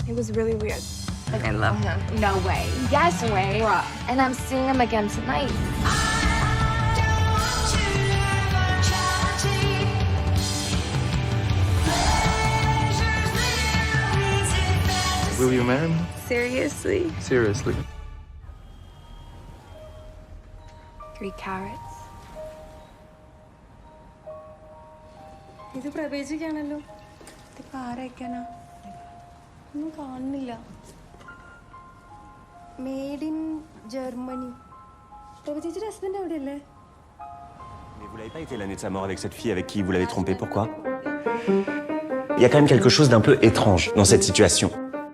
It was really weird. Like, I love him. No way. Yes way. Bruh. And I'm seeing him again tonight. Will you marry me? Seriously? Seriously. 3 carats. ഇത് പ്രവേശിക്കാണല്ലോ ഇത് ആരയക്കാനാ ഒന്നും കാണുന്നില്ല made in Germany പ്രവേശിച്ചിട്ട് husband എവിടെയല്ലേ Mais vous n'avez pas été l'année de sa mort avec cette fille avec qui vous l'avez trompé, pourquoi? Il y a quand même quelque chose d'un peu étrange dans cette situation.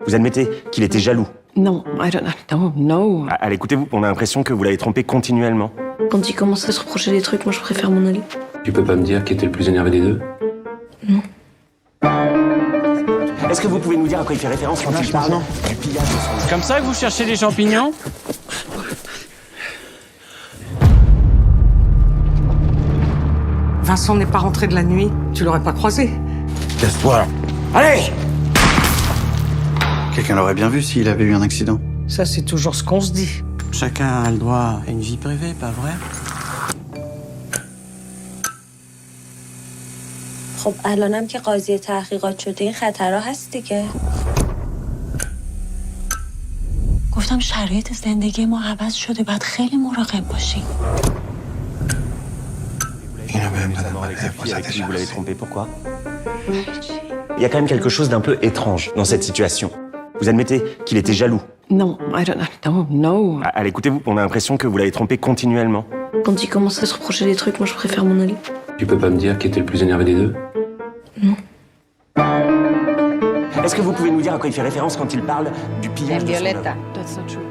Vous admettez qu'il était jaloux? Non, I don't know. No. Allez, écoutez-vous, on a l'impression que vous l'avez trompé continuellement. Quand il commence à se reprocher des trucs, moi je préfère m'en aller. Tu peux pas me dire qui était le plus énervé des deux? Non. Est-ce que vous pouvez nous dire à quoi il fait référence quand il parle du pillage de son... C'est comme ça que vous cherchez des champignons? Vincent n'est pas rentré de la nuit. Tu l'aurais pas croisé. Casse-toi. Allez! Quelqu'un l'aurait bien vu s'il avait eu un accident. Ça, c'est toujours ce qu'on se dit. Chacun a le droit à une vie privée, pas vrai? خب الانم که قاضی تحقیقات شده این خطرها هست دیگه. گفتم شرایط زندگی ما عوض شده باید خیلی مراقب باشیم. Avec qui vous l'avez trompé, pourquoi? Il y a quand même quelque chose d'un peu étrange dans cette situation. Vous admettez qu'il était jaloux? Non, I don't know. No. Allez, écoutez-vous, on a l'impression que vous l'avez trompé continuellement. Quand il commence à se reprocher des trucs, moi je préfère m'en aller. Tu peux pas me dire qui était le plus énervé des deux? Non. Est-ce que vous pouvez nous dire à quoi il fait référence quand il parle du pillage de son œuvre? That's not true.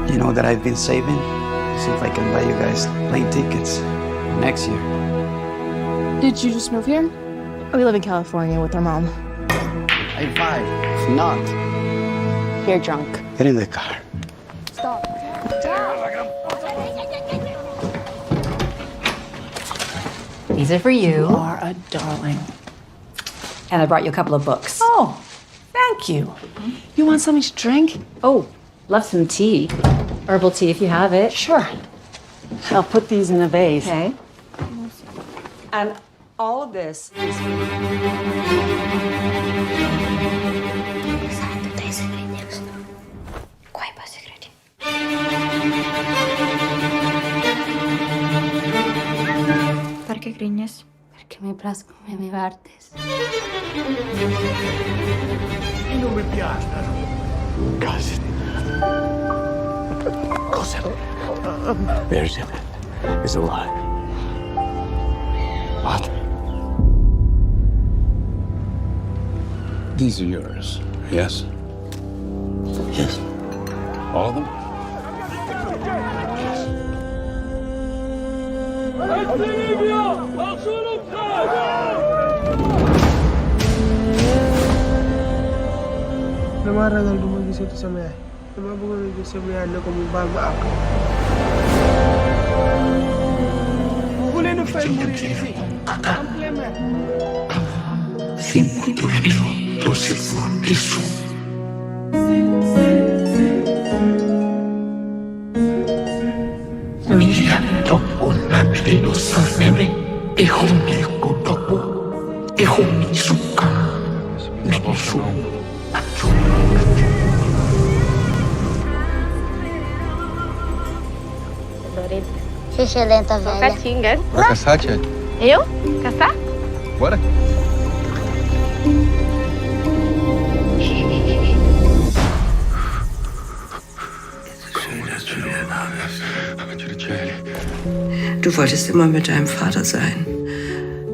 You know that I've been saving? See if I can buy you guys plane tickets next year. Did you just move here? We live in California with our mom. High five. If not, You're drunk. get in the car. Stop. These are for you. You are a darling. And I brought you a couple of books. Oh, thank you. You want something to drink? Oh, love some tea. Herbal tea if you have it. Sure. I'll put these in a vase. Okay. And all of this is for you. ¿Para qué griñes? Perché mi piace come mi vertes. Non mi piacciono. Casi. Cosa? Virgin is alive. What? These are yours, yes? Yes. All of them? Namaragal dumagis ito sa maya. Namabugay sa maya na kumubaba ako. Huli na pa yung muli. Problema. Xixi lenta, velha. Catinga. Vai caçar, tia? Eu? Caçar? Bora. Du wolltest immer mit deinem Vater sein.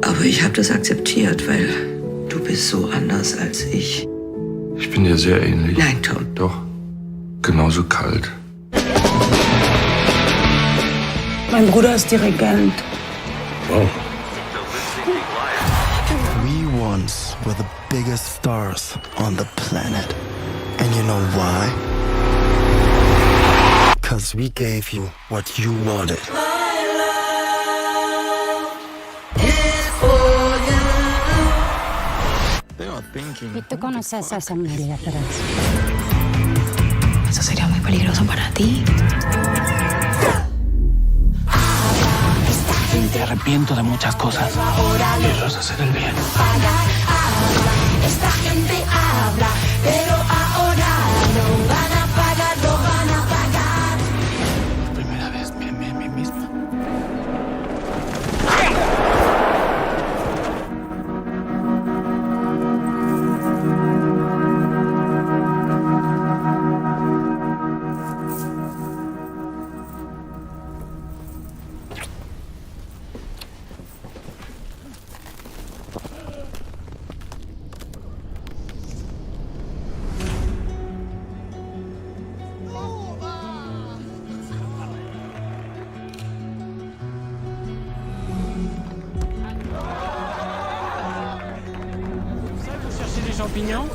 Aber ich habe das akzeptiert, weil du bist so anders als ich. Ich bin dir sehr ähnlich. Nein, Tom. Doch. Genauso kalt. Mein Bruder ist Dirigent. Wow. We once were the biggest stars on the planet. And you know why? Because we gave you what you wanted. There are thinking. ¿Y tú conoces a esa Amelia atrás? Eso sería muy peligroso para ti. Te arrepiento de muchas cosas. Y eso es hacer el bien. Esta gente habla, pero ahora no van a pagar, no van a pagar. Por primera vez me amé a mí mismo. Champignons.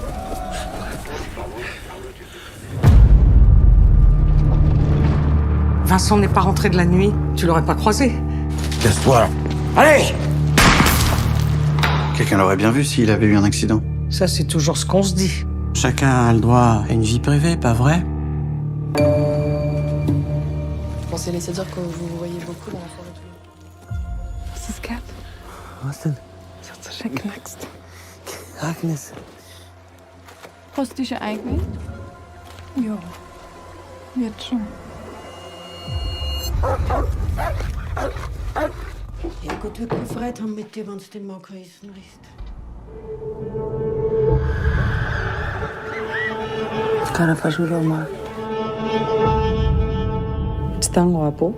Vincent n'est pas rentré de la nuit. Tu l'aurais pas croisé. Casse-toi. Allez! Quelqu'un l'aurait bien vu s'il avait eu un accident. Ça, c'est toujours ce qu'on se dit. Chacun a le droit à une vie privée, pas vrai? Vous pensez laisser dire que vous vous voyez beaucoup dans la forêt tous les deux. Was ist Cap? Was denn? Ich hab so schön geknackst. Agnes. Hast du dich schon eingewählt? Ja, wird schon. Ja gut, wir können Freude haben mit dir, wenn es den Magen gerissen ist. Cara faz broma. Es tan guapo.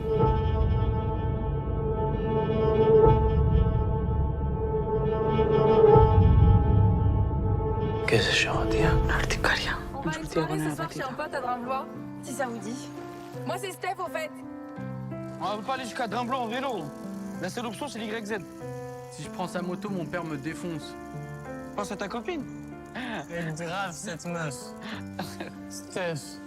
Qu'est-ce que je retiens? Urticaria. On va aller se soirée ce soir chez un pote à Dremblois, si ça vous dit. Moi, c'est Steph, au fait. On va pas aller jusqu'à Dremblois en vélo. La seule option, c'est l'YZ. Si je prends sa moto, mon père me défonce. Pense à ta copine. Elle est grave, cette meuf. Steph.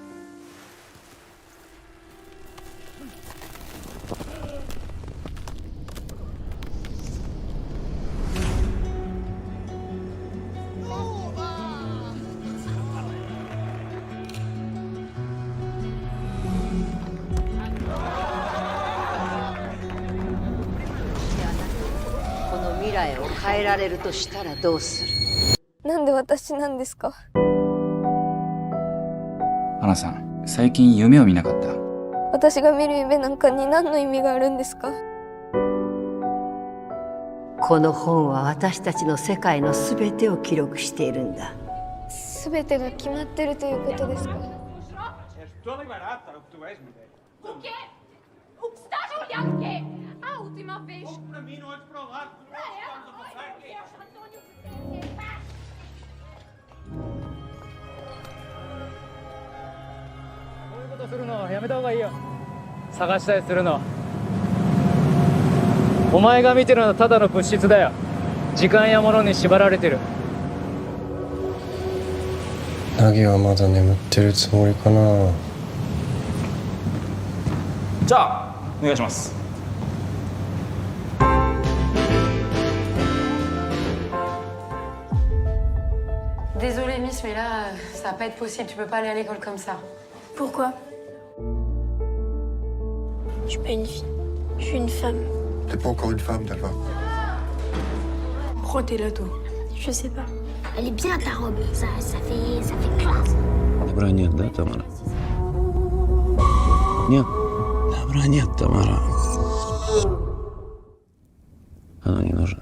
なんで私なんですか？花さん、最近夢を見なかった？私が見る夢なんかに何の意味があるんですか？この本は私たちの世界のすべてを記録しているんだ。すべてが決まってるということですか？ O quê? O que está a olhar o quê? A última vez. Pra mim, não é de provar. Antônio. するのやめた方がいいよ。探したりするの。お前が見てるのはただの物質だよ。時間や物に縛られてる。ナギはまだ眠ってるつもりかな。じゃあお願いします。Désolée, Miss, mais là, ça va pas être possible. Tu peux pas aller à l'école comme ça. Pourquoi? Je suis pas une fille. Je suis une femme. T'es pas encore une femme, Dalva. Pourquoi t'es là, toi? Je sais pas. Elle est bien ta robe. Ça fait classe. Добра нет, да, Тамара? Нет. Добра нет, Тамара. Она не нужна.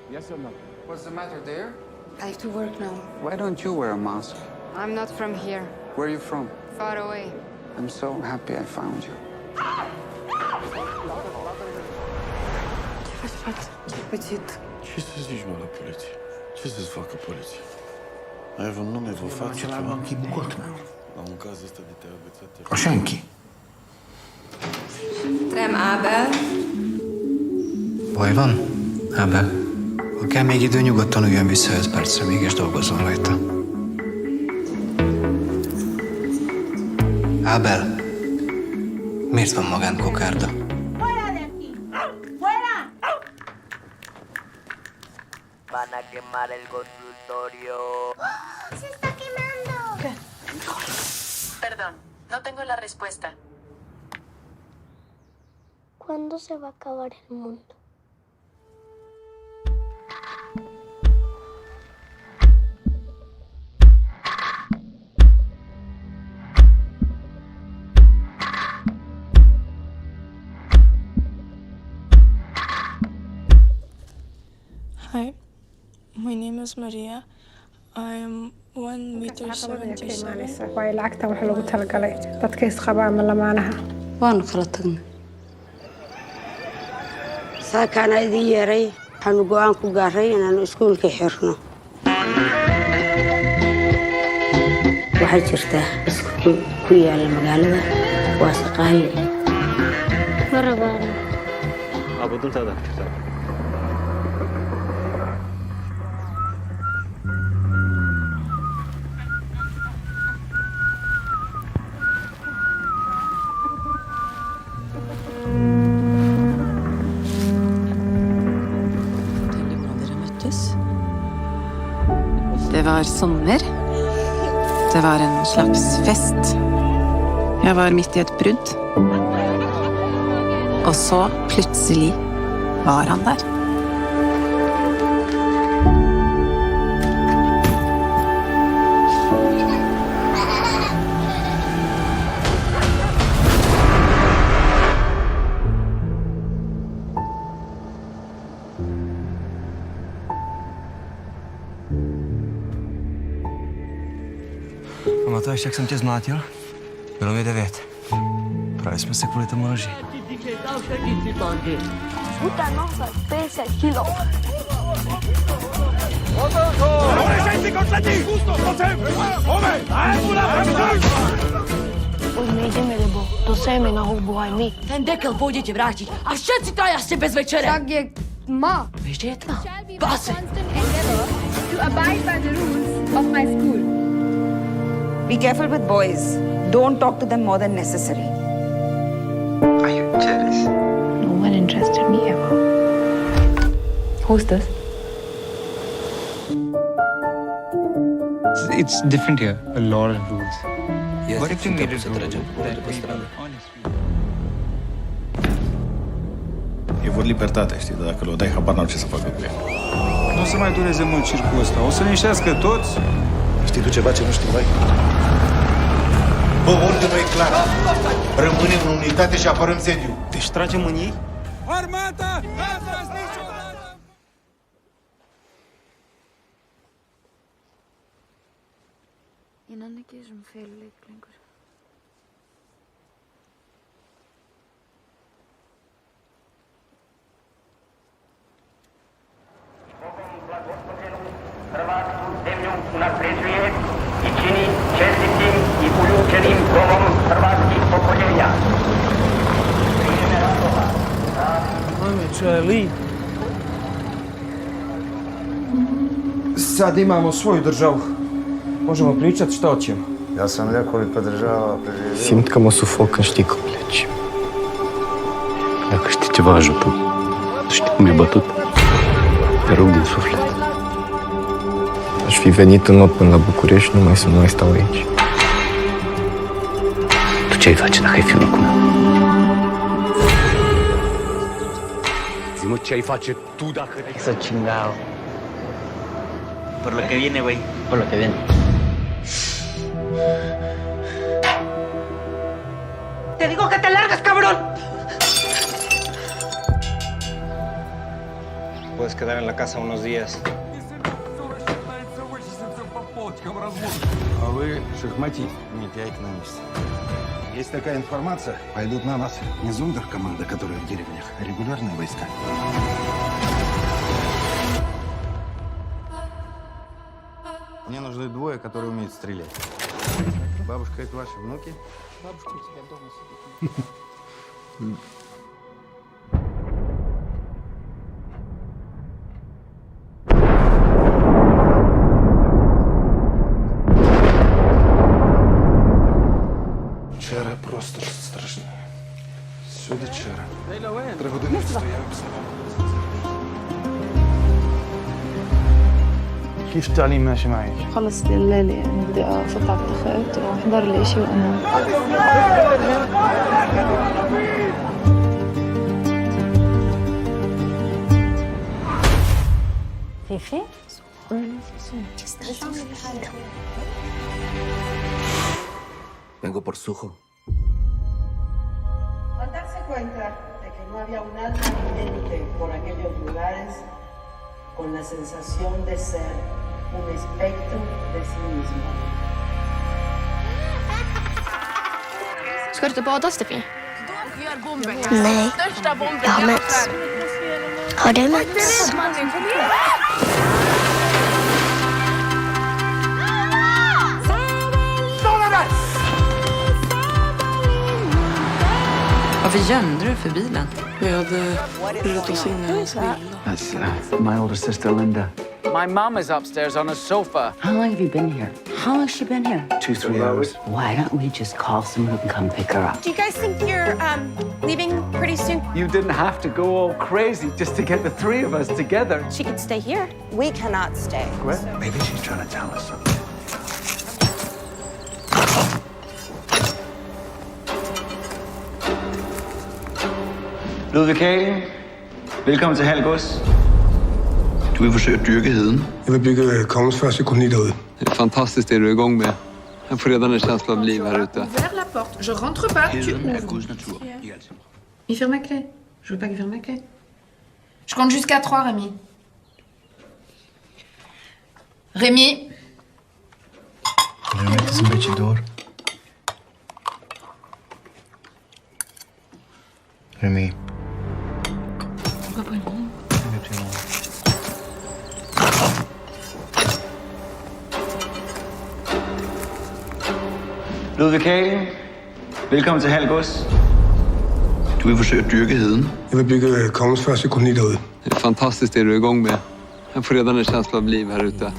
Yes or no? What's the matter there? I have to work now. Why don't you wear a mask? I'm not from here. Where are you from? Far away. I'm so happy I found you. Petite. Ce să zici, mă, la poliție? Ce să-ți facă poliția? Ai vreun nume, vă față ceva? La un caz ăsta de te-a agățat. Oshenki. Trem Abel. Baj van, Abel? Ha kell még idő, nyugodtan üljön vissza 5 percre még, és dolgozzon rajta. Abel, miért van magánkokárda? Van a quemar el consultorio. ¡Se está quemando! ¿Qué? Perdón, no tengo la respuesta. ¿Cuándo se va a acabar el mundo? Hi, my name is Maria. I am 1 meter 77. way lacagta waxa lagu talagalay dadka isqaba ama lamaanaha. waan kala tagnay Saakana idin yeeray waxaanu go'aan ku gaaray inaanu iskuulka xirno. Waxay jirtaa iskuul ku yaal magaalada waa shaqaale. Marabaan. Abuduntada. Det var sommer. Det var en slags fest. Jeg var midt i et brudd. Og så, plutselig, var han der. Pamatuji, jak jsem tě zmlátil? Bylo mi 9. Právě jsme se kvůli tomu ložili. Puta nosa, pesa kilo. Už nejdeme, lebo to seme na houbu aj my. Ten dekel pôjdete vrátiť. A všetci traja ste bez večere. Tak je tma. Vieš, kde je tma? Base. To abide by the rules of my school. Be careful with boys. Don't talk to them more than necessary. Are you jealous? No one interested me ever. Who's this? It's different here. A lot of rules. Yes, What if you made it se rule trage that we pe be honest? E vor libertate, știi, dar dacă le dai, habar n-au ce să facă cu ea. Nu o să mai dureze mult circul ăsta. O să liniștească toți. Știi tu ceva ce nu știu, vai? Bă, ordinul e clar. Rămânem în unitate și apărăm sediu. Deci tragem în ei? Armata! N-ați niciodată! Én ennek is félelek lengur. Sad imamo svoju državu. Možemo pričati što hoćemo. Ja sam rekao li podržava preživio. Simt că mă sufoc când știi că pleci. Dacă știi ceva, ajută. Știi cum e bătut? Te rog din suflet. Aș fi venit în not până la București, numai să nu mai stau aici. Tu ce ai face dacă ai fi în locul meu? Zi-mă, ce ai face tu dacă... Eso chingado. Por lo que viene, güey. Por lo que viene. Te digo que te largas, cabrón. Puedes quedar en la casa unos días. А вы шахматист. Нет, я экономист. Есть такая информация. Пойдут на нас. Не Зундер команда, которая в деревнях, а регулярные войска. Мне нужны двое, которые умеют стрелять. Бабушка, это ваши внуки? Бабушка у тебя дома сидит. Чара просто страшна. Сюди чара. 3 години стояв. كيف التعليم ماشي معك؟ خلصت الليلة يعني بدي أفوت على التخت وأحضر لي شيء وأنام. Fifi? Vengo por Sujo. Al darse cuenta de que no había un alma viviente por aquellos lugares, con la sensación de ser un espectro de sí mismo. Ska du inte bada, Steffi? Nej, jag har mens. Har du mens? Varför gömde du för bilen? Vi hade rutat oss in i hans villa. That's my older sister Linda. My mom is upstairs on a sofa. How long have you been here? How long has she been here? 2-3 hours. Why don't we just call someone who can come pick her up? Do you guys think you're leaving pretty soon? You didn't have to go all crazy just to get the three of us together. She could stay here. We cannot stay. Maybe she's trying to tell us something. Ludvig Kaling, velkommen til Halgås. Du vil forsøge at dyrke heden. Jeg vil bygge kongens første koloni derude. Det är fantastiskt det du är igång med. Jag får redan en känsla av liv här ute. Ouvert la porte. Je rentre pas, tu Heden er ouvres. Guds natur. Il ferme la clé. Je veux pas qu'il ferme la clé. Je compte jusqu'à 3, Rémi. Rémi. Je vais mettre un beetje door. Remy. Ludvig Kaling, velkommen til Halgås. Du vil forsøge at dyrke heden. Jeg vil bygge kongens første koloni derude. Det är fantastiskt det du är igång med. Jag får redan en känsla av liv här ute.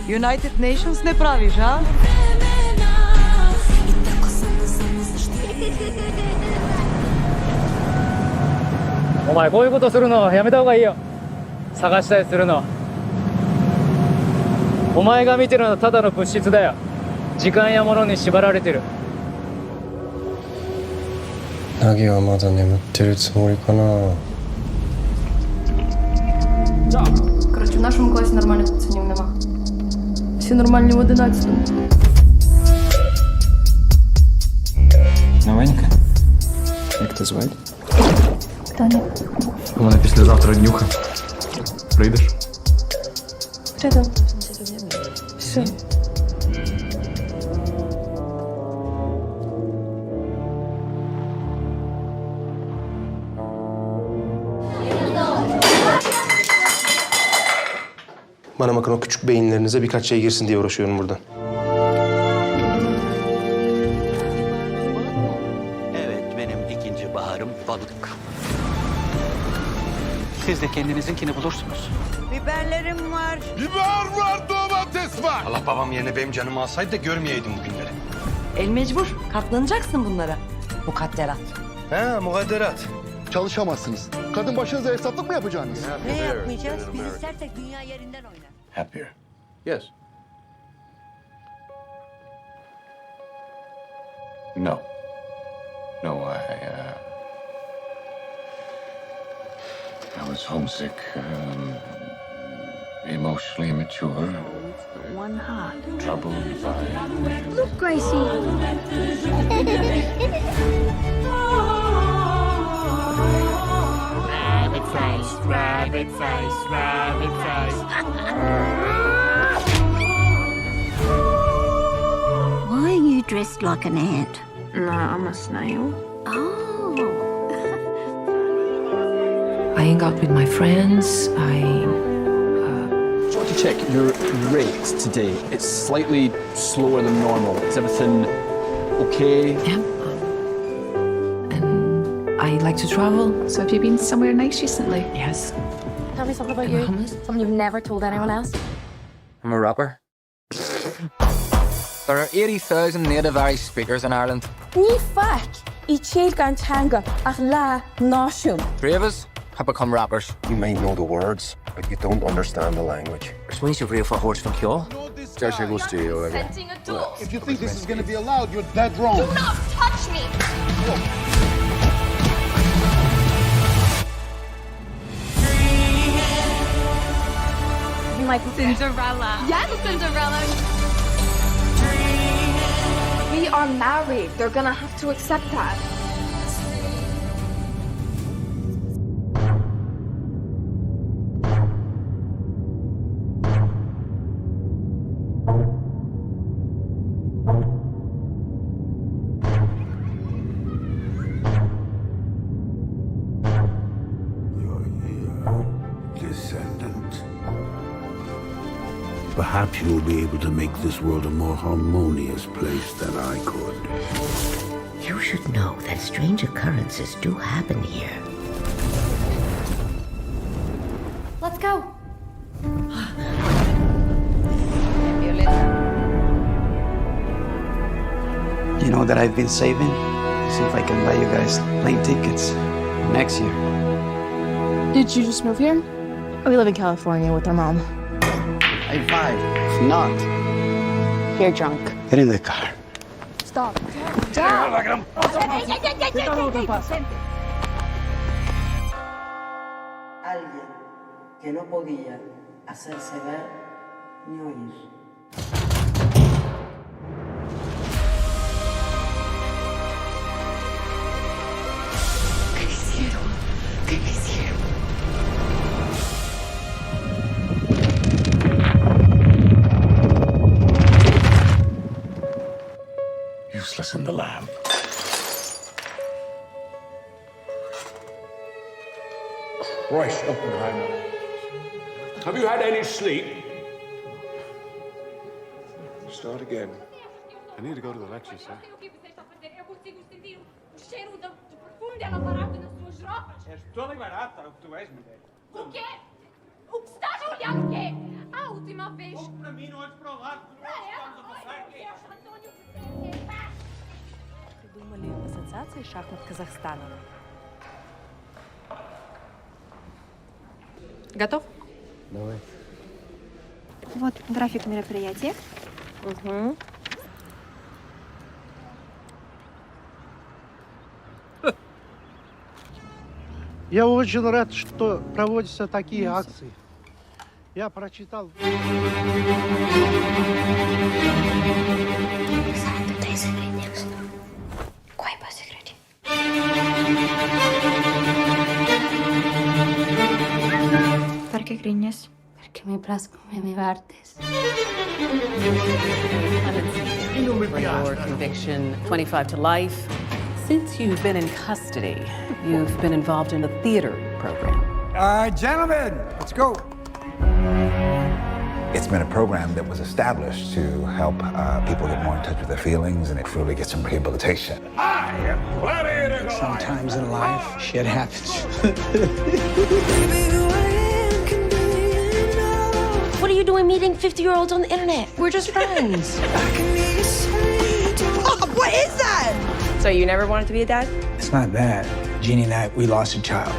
United Nations ne praviš, a?お前こういうことするのやめた方がいいよ。探したりするの。お前が見てるのはただの物質だよ。時間や物に縛られてる。ナギはまだ眠ってるつもりかな。Короче, в нашем классе нормальных пацанів нема. Всі нормальні в 11-му. Новенька? Як ти звати? Таня. У мене післязавтра днюха. Прийдеш? Приду. Все. Bana bakın o küçük beyinlerinize birkaç şey girsin diye uğraşıyorum burada. Evet, benim ikinci baharım balık. Siz de kendinizinkini bulursunuz. Biberlerim var. Biber var, domates var. Allah babam yerine benim canımı alsaydı da görmeyeydim bu günleri. El mecbur. Katlanacaksın bunlara. Mukadderat. He, mukadderat. Çalışamazsınız. Kadın başınıza hesaplık mı yapacaksınız? Ne yapmayacağız? Biz istersek dünya yerinden oynar. Happier. Yes. No. No, I was homesick, emotionally immature, One heart. troubled by... Look, Gracie. Rabbit face, rabbit face, rabbit face. dressed like an ant? No, I'm a snail. Oh. I hang out with my friends. Just want to check your rate today. It's slightly slower than normal. Is everything okay? Yeah. And I like to travel. So have you been somewhere nice recently? Yes. Tell me something about you. Something you've never told anyone else. I'm a rapper. There are 80,000 native Irish speakers in Ireland. Ní fac, I chéad gantanga ach lá náisiún. 3 of us have become rappers. You may know the words, but you don't understand the language. Swings your real for horse from Kyo. Já gostei, Scenting a dog. If you think this is going to be allowed, you're dead wrong. Do not touch me! You might be Cinderella. Yes, Cinderella! We are married. They're gonna have to accept that. Descendant. Perhaps you'll be able to make this world a more harmonious place than I could. You should know that strange occurrences do happen here. Let's go. You know that I've been saving? See if I can buy you guys plane tickets next year. Did you just move here? We live in California with our mom. High five. If not, You're drunk. get in the car. Stop. Alguien que no podía hacerse ver ni oír. Useless in the lab. Christ, Oppenheimer. Have you had any sleep? Start again. I need to go to the lecture, sir. És toda barata o que tu és, mulher. O quê? O que estás a olhar o quê? A última vez. Olhe para mim, não olhes para o lado. Estamos a passar aqui. Придумали в Ассоциации шахмат Казахстана. Готов? Давай. Вот график мероприятия. Угу. Я очень рад, что проводятся такие акции. Я прочитал. ¿Por qué griñes? Porque me plasco me divertes. Your conviction, 25 to life. Since you've been in custody, you've been involved in the theater program. Gentlemen, let's go. It's been a program that was established to help people get more in touch with their feelings and truly get some rehabilitation. I am ready to go. Sometimes in life, shit happens. What are you doing meeting 50-year-olds on the internet? We're just friends. What is that? So you never wanted to be a dad? It's not that. Jeannie and I, we lost a child.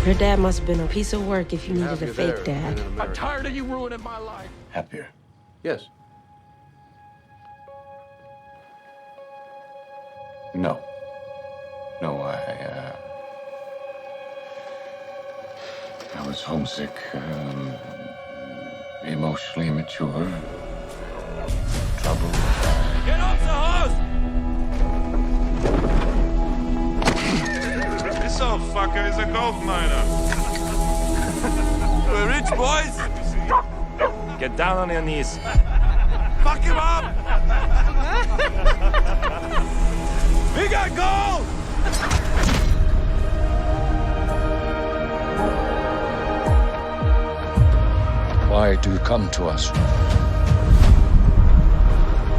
Your dad must have been a piece of work if you needed a fake dad. I'm tired of you ruining my life. Happier. Yes. No. No, I was homesick, emotionally immature, trouble. Get off the horse! This old fucker is a gold miner. We're rich boys. Get down on your knees. Fuck him up! We got gold! Why do you come to us?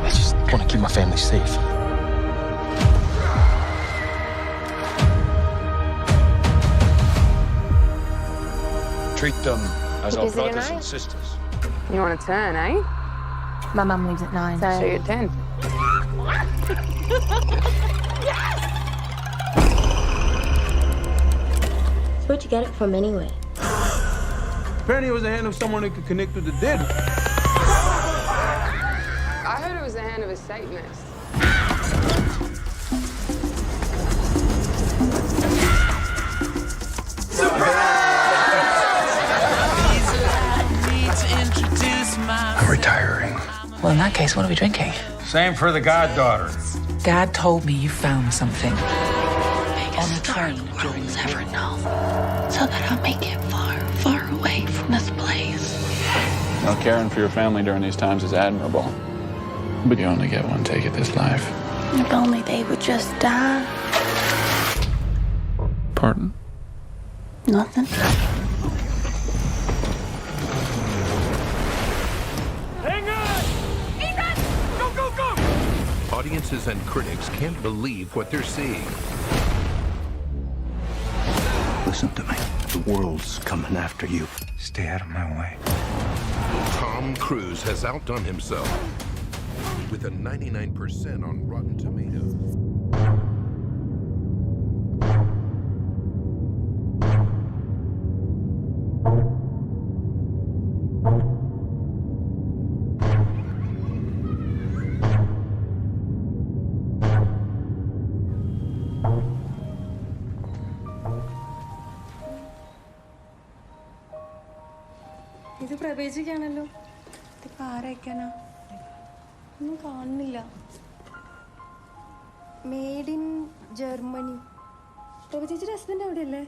I just want to keep my family safe. Treat them as our brothers and sisters. You want to turn, eh? My mum leaves at 9. So you're 10. So where'd you get it from anyway? Apparently it was the hand of someone that could connect with the dead. I heard it was the hand of a Satanist. I'm retiring. Well, in that case, what are we drinking? Same for the goddaughter. Dad told me you found something. Biggest story the world has ever known. So that I'll make it far, far away from this place. Now, caring for your family during these times is admirable. But you only get one take at this life. If only they would just die. Pardon? Nothing. Audiences and critics can't believe what they're seeing. Listen to me. The world's coming after you. Stay out of my way. Tom Cruise has outdone himself with a 99% on Rotten Tomatoes. ഇത് പ്രവേശിക്കാണല്ലോ ഇതിപ്പോ ആരയക്കാനാ ഒന്നും കാണുന്നില്ല made in Germany പ്രഭ ചേച്ചിയുടെ husband എവിടെയല്ലേ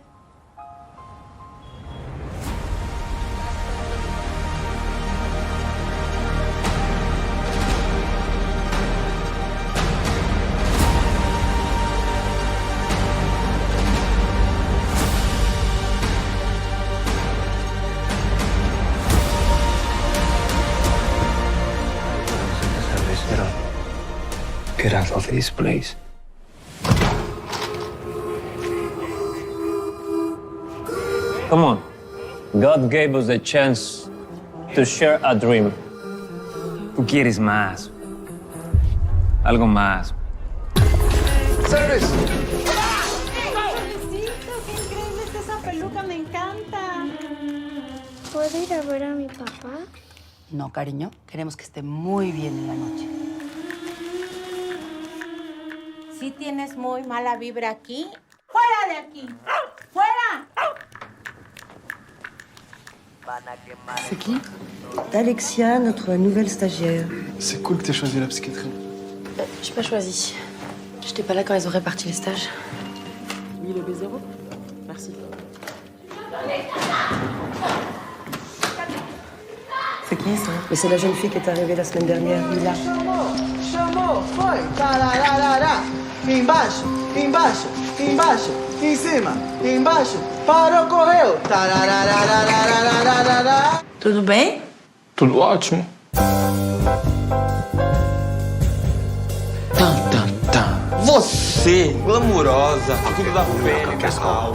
Get out of this place. Come on. God gave us a chance to share a dream. Tú quieres más. Algo más. ¡Service! ¡Pobrecito! ¡Qué increíble está esa peluca! ¡Me encanta! ¿Puedo ir a ver a mi papá? No, cariño. Queremos que esté muy bien en la noche. Si tienes muy mala vibra aquí, ¡fuera de aquí! ¡Fuera! C'est qui? Alexia, notre nouvelle stagiaire. C'est cool que t'aies choisi la psychiatrie. J'ai pas choisi. J'étais pas là quand ils ont réparti les stages. Oui, le B0. Merci. C'est qui ça? Mais c'est la jeune fille qui est arrivée la semaine dernière, Mila. Chamou! Foi! Tarararara! Embaixo! Embaixo! Embaixo! Em cima! Embaixo! Parou, correu! Tarararararararara! Tudo bem? Tudo ótimo. Você, glamurosa, tudo da pele, pessoal.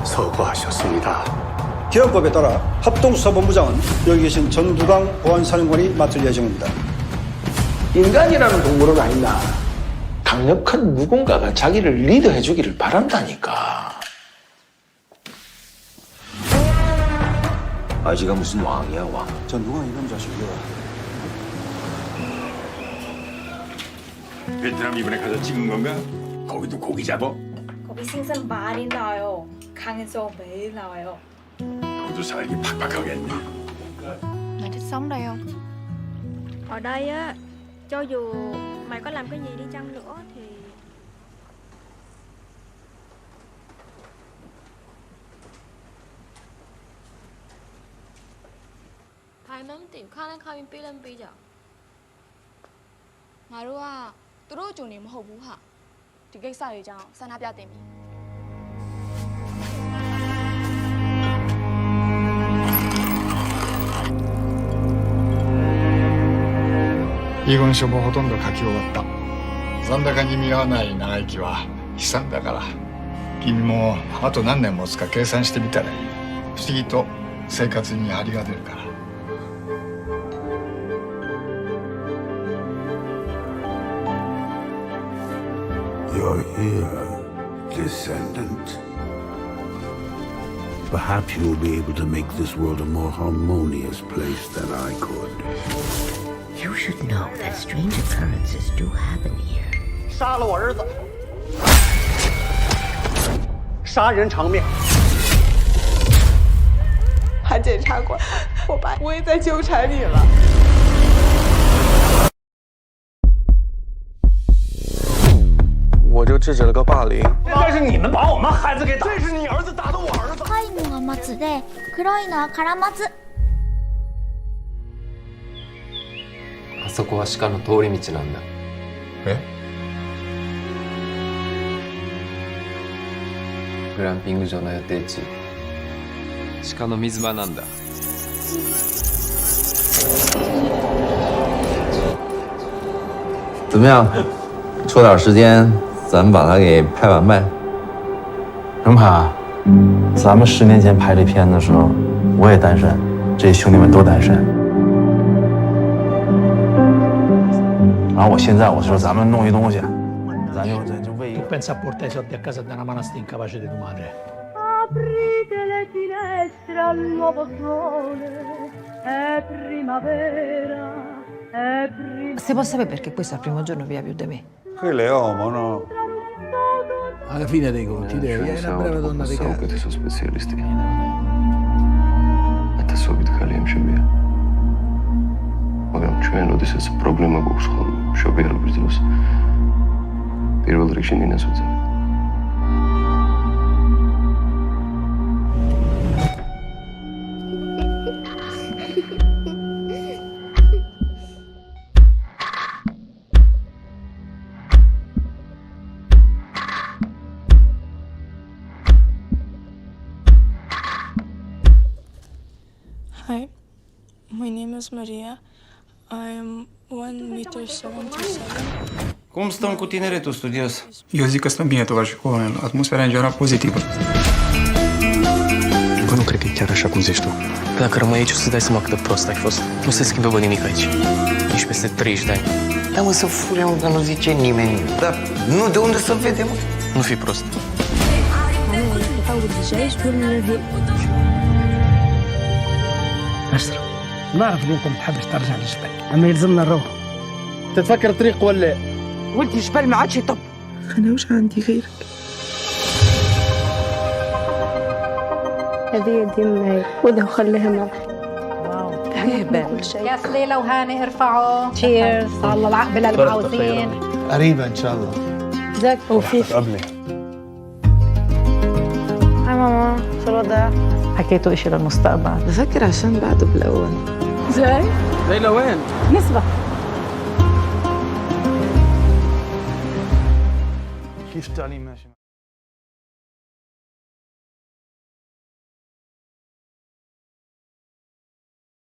수고하셨습니다. 기업법에 따라 합동수사본부장은 여기 계신 전두강 보안사령관이 맡을 예정입니다. 인간이라는 동물은 아니다. 강력한 누군가가 자기를 리드해주기를 바란다니까. 아지가 무슨 왕이야, 왕. 전두강 이놈 자식이요. 베트남 이번에 가서 찍은 건가? 거기도 고기 잡어? 거기 생선 많이 나와요. 강에서 매일 나와요. 그것도 살기 팍팍하겠네. Mày thích sống đây không? Ở đây á, cho dù mày có làm cái gì đi chăng nữa thì Phải mắm tìm khá lên khá bên 삐 lên 삐 giờ. ငါတို့ကသူတို့အကျုံနေမဟုတ်ဘူးဟာဒီကိစ္စတွေကြောင့်ဆန္ဒပြတင်ပြီ 遺言書もほとんど書き終わった。残高に見合わない長生きは悲惨だから、君もあと何年持つか計算してみたらいい。不思議と生活に張りが出るから。You're here, descendant. Perhaps you'll be able to make this world a more harmonious place than I could. You should know that strange occurrences do happen here. 杀了我儿子，杀人偿命。韩检察官，我爸不会再纠缠你了。我就制止了个霸凌。那是你们把我们孩子给打，这是你儿子打的我儿子。赤いのが松で黒いのはカラマツ。あそこは鹿の通り道なんだ。え？グランピング場の予定地、鹿の水場なんだ。怎么样？抽点时间，咱们把它给拍完呗。能拍啊？咱们10年前拍这片子的时候，我也单身，这些兄弟们都单身。然后现在我说咱们弄一东西，咱就为一个。Pensa a portare i soldi a casa da una manastia incapace di tua madre. Aprite le finestre al nuovo sole, è primavera, è primavera. Se può sapere perché questo è il primo giorno via più di me. Quelle no? Alla fine dei conti, è una brava donna di casa. Ti sono specialisti. Eta sobit kaliem shebia. მაგრამ ჩვენ როდესაც პრობლემა გვაქვს ხოლმე მშობიარობის დროს პირველ რიგში ნინას ვუძებთ. Hi, my name is Maria. I am 1.77 m. Cum stăm cu tineretul studios? Eu zic că stăm bine tovarăși Cohen. Atmosfera în general pozitivă. Bă, nu cred că e chiar așa cum zici tu. Dacă rămâi aici, o să dai seama cât de prost ai fost. Nu se schimbă nimic aici. Nici peste 30 de ani. Da, mă, să fure, că nu zice nimeni. Dar nu, de unde să vedem? Nu fi prost. أسرع نعرف إن أنت ما تحبش ترجع للجبل، أما يلزمنا نروح. تتفكر طريق ولا؟ ولد الجبال ما عادش يطب. أنا وش عندي غيرك؟ هذه دي مني وده وخليها معك. يا سليلة وهاني ارفعوا. تشيرز. الله العقبة للمعوزين. قريبا إن شاء الله. زاك وفيف. قبلي. هاي ماما شو الوضع؟ حكيتوا إشي للمستقبل. بفكر عشان بعده بالأول. زي؟ زي لوين؟ نسبة. كيف التعليم ماشي؟